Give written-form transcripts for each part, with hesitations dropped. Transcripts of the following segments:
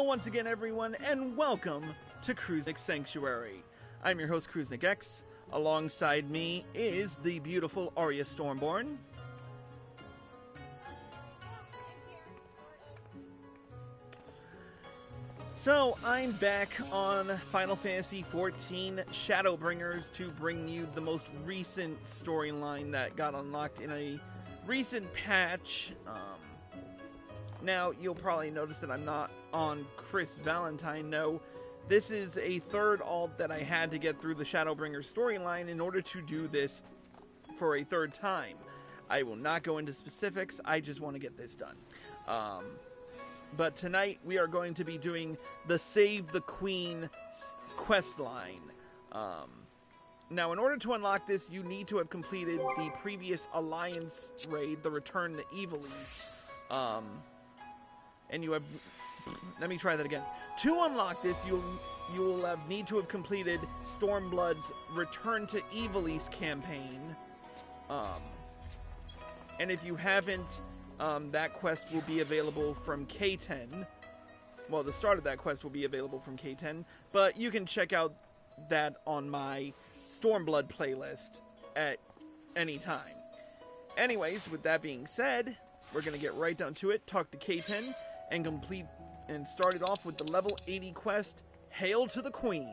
Hello once again, everyone, and welcome to Crusnik Sanctuary. I'm your host, Crusnik X. Alongside me is the beautiful Arya Stormborn. So, I'm back on Final Fantasy XIV Shadowbringers to bring you the most recent storyline that got unlocked in a recent patch. Now, you'll probably notice that I'm not on Chris Valentine. No, this is a third alt that I had to get through the Shadowbringers storyline in order to do this for a third time. I will not go into specifics, I just want to get this done. But tonight we are going to be doing the Save the Queen quest line. Now, in order to unlock this, you need to have completed the previous Alliance raid, the Return to Evilise. And you have... Let me try that again. To unlock this, you will need to have completed Stormblood's Return to Evilise campaign. And if you haven't, that quest will be available from K10. Well, the start of that quest will be available from K10, but you can check out that on my Stormblood playlist at any time. Anyways, with that being said, we're going to get right down to it, talk to K10, and start it off with the level 80 quest, Hail to the Queen.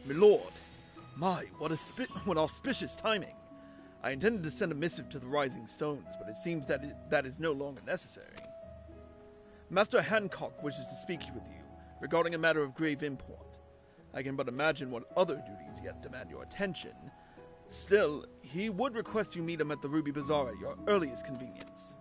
My lord, what auspicious timing. I intended to send a missive to the Rising Stones, but it seems that is no longer necessary. Master Hancock wishes to speak with you regarding a matter of grave import. I can but imagine what other duties yet demand your attention. Still, he would request you meet him at the Ruby Bazaar at your earliest convenience.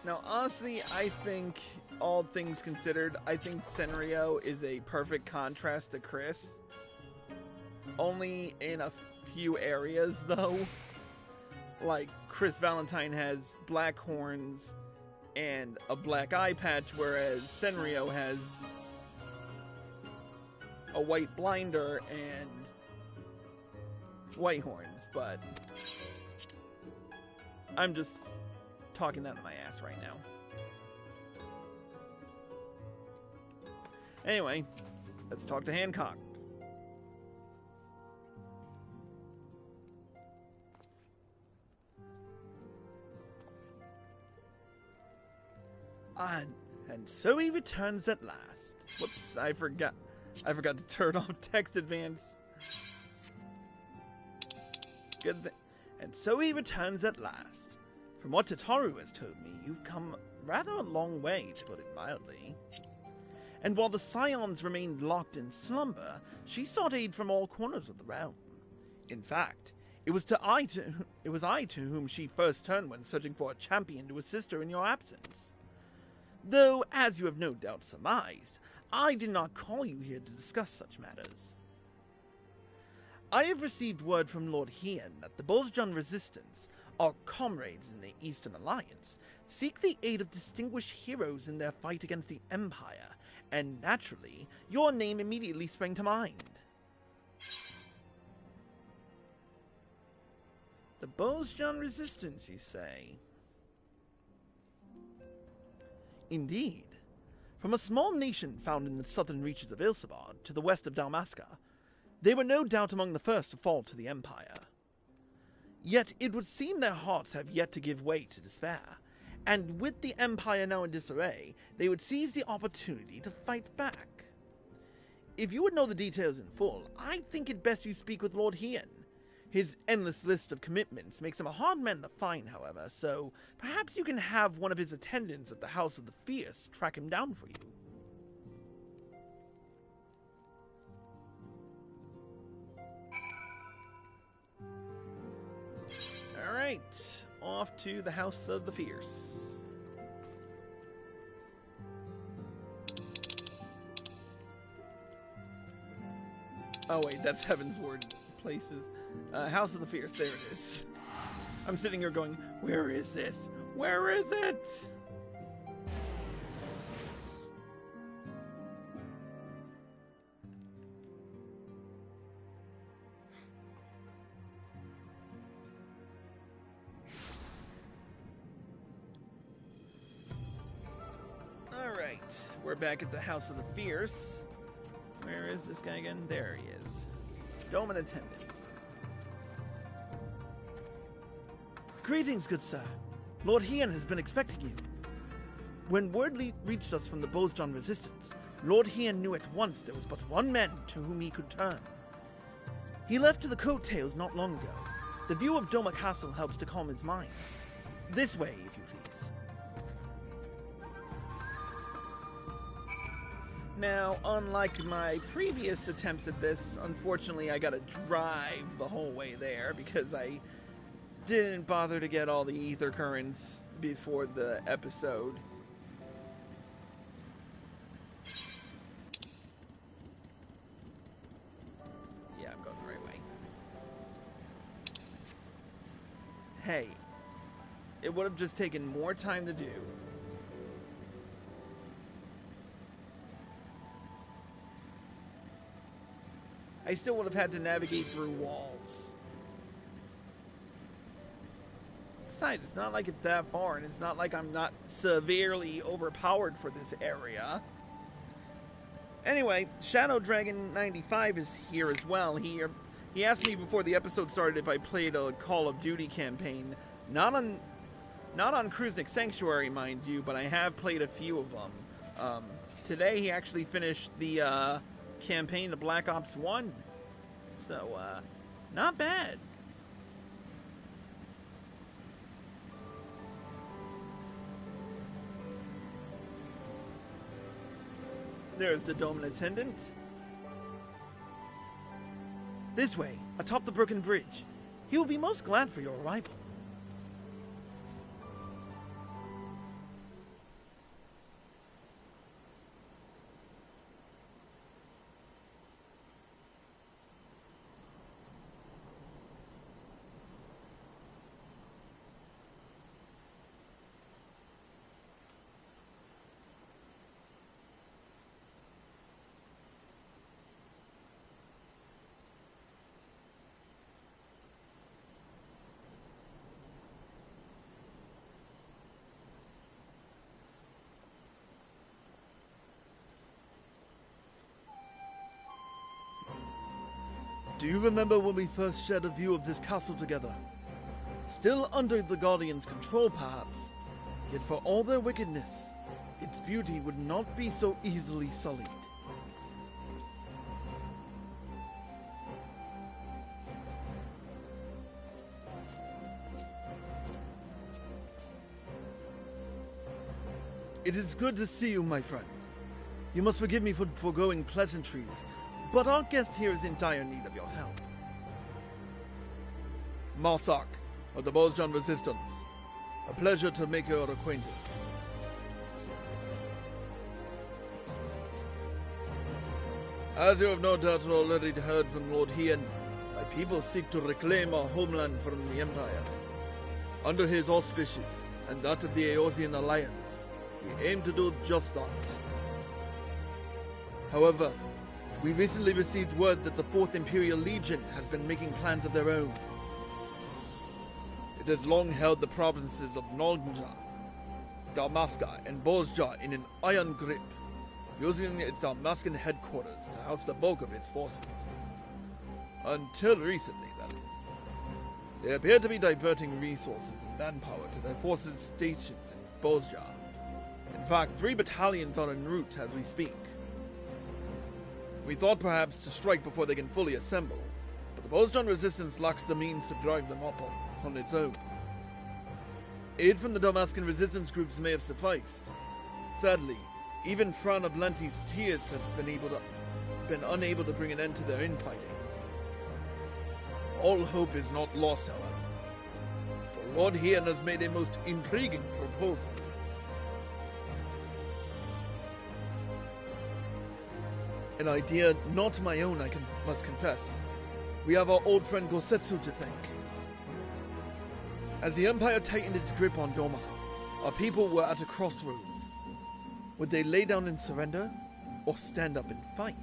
Now, honestly, I think, all things considered, I think Senrio is a perfect contrast to Chris. Only in a few areas, though. Like, Chris Valentine has black horns and a black eye patch, whereas Senrio has a white blinder and white horns, but I'm just talking that in my ass right now. Anyway, let's talk to Hancock. And so he returns at last. Whoops, I forgot to turn off text advance. Good thing. And so he returns at last. From what Tataru has told me, you've come rather a long way, to put it mildly. And while the Scions remained locked in slumber, she sought aid from all corners of the realm. In fact, it was I to whom she first turned when searching for a champion to assist her in your absence. Though, as you have no doubt surmised, I did not call you here to discuss such matters. I have received word from Lord Hien that the Bozjan Resistance, our comrades in the Eastern Alliance, seek the aid of distinguished heroes in their fight against the Empire, and naturally, your name immediately sprang to mind. The Bozjan Resistance, you say? Indeed. From a small nation found in the southern reaches of Ilsabard to the west of Dalmasca, they were no doubt among the first to fall to the Empire. Yet it would seem their hearts have yet to give way to despair, and with the Empire now in disarray, they would seize the opportunity to fight back. If you would know the details in full, I think it best you speak with Lord Hien. His endless list of commitments makes him a hard man to find, however, so perhaps you can have one of his attendants at the House of the Fierce track him down for you. Alright, off to the House of the Fierce. Oh wait, that's Heaven's Ward places. House of the Fierce, there it is. I'm sitting here going, where is this? Where is it? we're back at the House of the Fierce. Where is this guy again? There he is. Doma in attendance. Greetings, good sir. Lord Hien has been expecting you. When word reached us from the Bozjan Resistance, Lord Hien knew at once there was but one man to whom he could turn. He left to the coattails not long ago. The view of Doma Castle helps to calm his mind. This way, if you please. Now, unlike my previous attempts at this, unfortunately I gotta drive the whole way there because I didn't bother to get all the ether currents before the episode. Yeah, I'm going the right way. Hey, it would have just taken more time to do. I still would have had to navigate through walls. Besides, it's not like it's that far, and it's not like I'm not severely overpowered for this area. Anyway, Shadow Dragon 95 is here as well. He asked me before the episode started if I played a Call of Duty campaign. Not on Crusnik Sanctuary, mind you, but I have played a few of them. Today he actually finished the campaign of Black Ops 1. So, not bad. There's the Dome attendant. This way, atop the broken bridge. He will be most glad for your arrival. Do you remember when we first shared a view of this castle together? Still under the Guardian's control, perhaps, yet for all their wickedness, its beauty would not be so easily sullied. It is good to see you, my friend. You must forgive me for foregoing pleasantries, but our guest here is in dire need of your help. Marsak, of the Bozjan Resistance. A pleasure to make your acquaintance. As you have no doubt already heard from Lord Hien, my people seek to reclaim our homeland from the Empire. Under his auspices, and that of the Eosian Alliance, we aim to do just that. However, we recently received word that the 4th Imperial Legion has been making plans of their own. It has long held the provinces of Nolnja, Dalmaska, and Bozja in an iron grip, using its Dalmaskan headquarters to house the bulk of its forces. Until recently, that is. They appear to be diverting resources and manpower to their forces stations in Bozja. In fact, 3 battalions are en route as we speak. We thought perhaps to strike before they can fully assemble, but the Bozjan Resistance lacks the means to drive them up on its own. Aid from the Damascan resistance groups may have sufficed. Sadly, even Fran of Lenti's tears has been unable to bring an end to their infighting. All hope is not lost, however, for Lord Hien has made a most intriguing proposal. An idea not my own, I must confess. We have our old friend Gosetsu to thank. As the Empire tightened its grip on Doma, our people were at a crossroads. Would they lay down and surrender, or stand up and fight?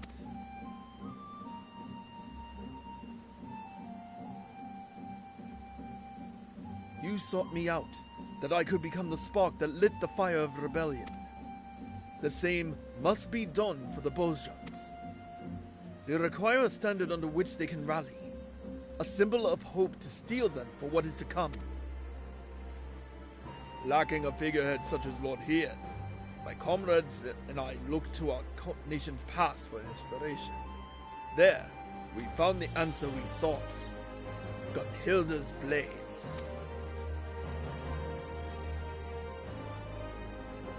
You sought me out, that I could become the spark that lit the fire of rebellion. The same must be done for the Bozjans. They require a standard under which they can rally, a symbol of hope to steel them for what is to come. Lacking a figurehead such as Lord Hien, my comrades and I looked to our nation's past for inspiration. There, we found the answer we sought. Gunhilda's blades.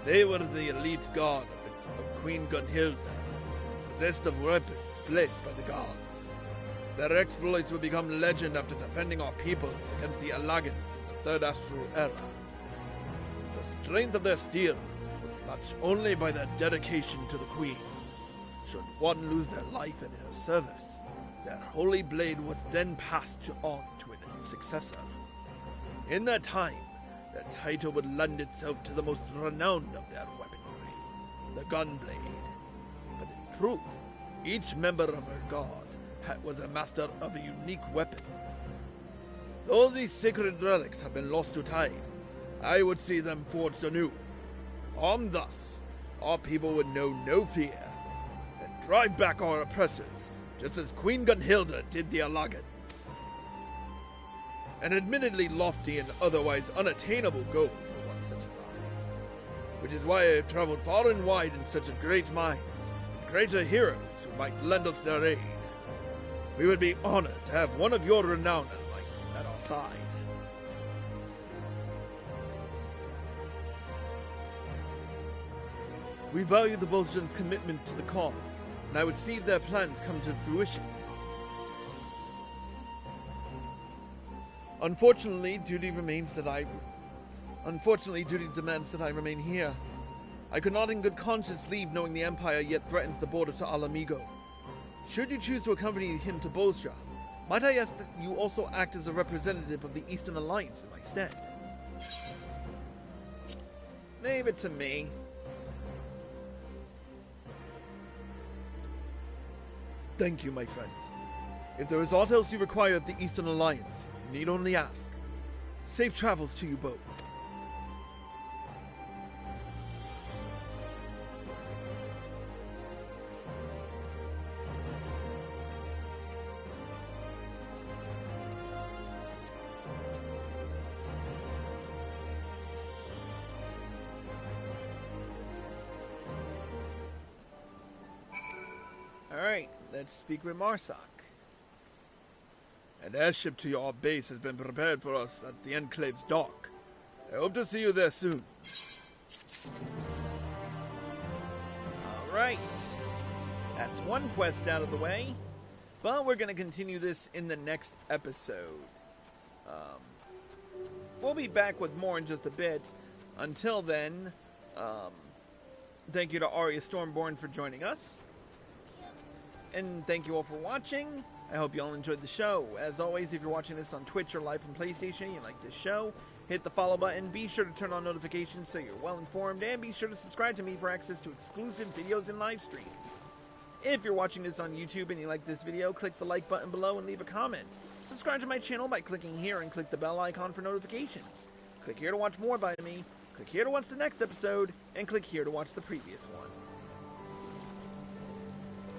They were the elite guard of Queen Gunhilda, possessed of weapons blessed by the gods. Their exploits will become legend after defending our peoples against the Alagans in the Third Astral Era. The strength of their steel was matched only by their dedication to the Queen. Should one lose their life in her service, their holy blade was then passed on to its successor. In that time, their title would lend itself to the most renowned of their weaponry, the Gunblade. But in truth, each member of her guard was a master of a unique weapon. Though these sacred relics have been lost to time, I would see them forged anew. Armed thus, our people would know no fear, and drive back our oppressors, just as Queen Gunhilda did the Alagans. An admittedly lofty and otherwise unattainable goal for one such as I, which is why I have traveled far and wide in search of great minds and greater heroes who might lend us their aid. We would be honored to have one of your renowned allies at our side. We value the Bozjan's commitment to the cause, and I would see their plans come to fruition. Unfortunately, duty demands that I remain here. I could not in good conscience leave knowing the Empire yet threatens the border to Alamigo. Should you choose to accompany him to Bozja, might I ask that you also act as a representative of the Eastern Alliance in my stead? Leave it to me. Thank you, my friend. If there is aught else you require of the Eastern Alliance, you need only ask. Safe travels to you both. Alright, let's speak with Marsak. An airship to your base has been prepared for us at the Enclave's dock. I hope to see you there soon. Alright, that's one quest out of the way, but we're going to continue this in the next episode. We'll be back with more in just a bit. Until then, thank you to Arya Stormborn for joining us. And thank you all for watching. I hope you all enjoyed the show. As always, if you're watching this on Twitch or live from PlayStation and you like this show, hit the follow button, be sure to turn on notifications so you're well informed, and be sure to subscribe to me for access to exclusive videos and live streams. If you're watching this on YouTube and you like this video, click the like button below and leave a comment. Subscribe to my channel by clicking here and click the bell icon for notifications. Click here to watch more by me, click here to watch the next episode, and click here to watch the previous one.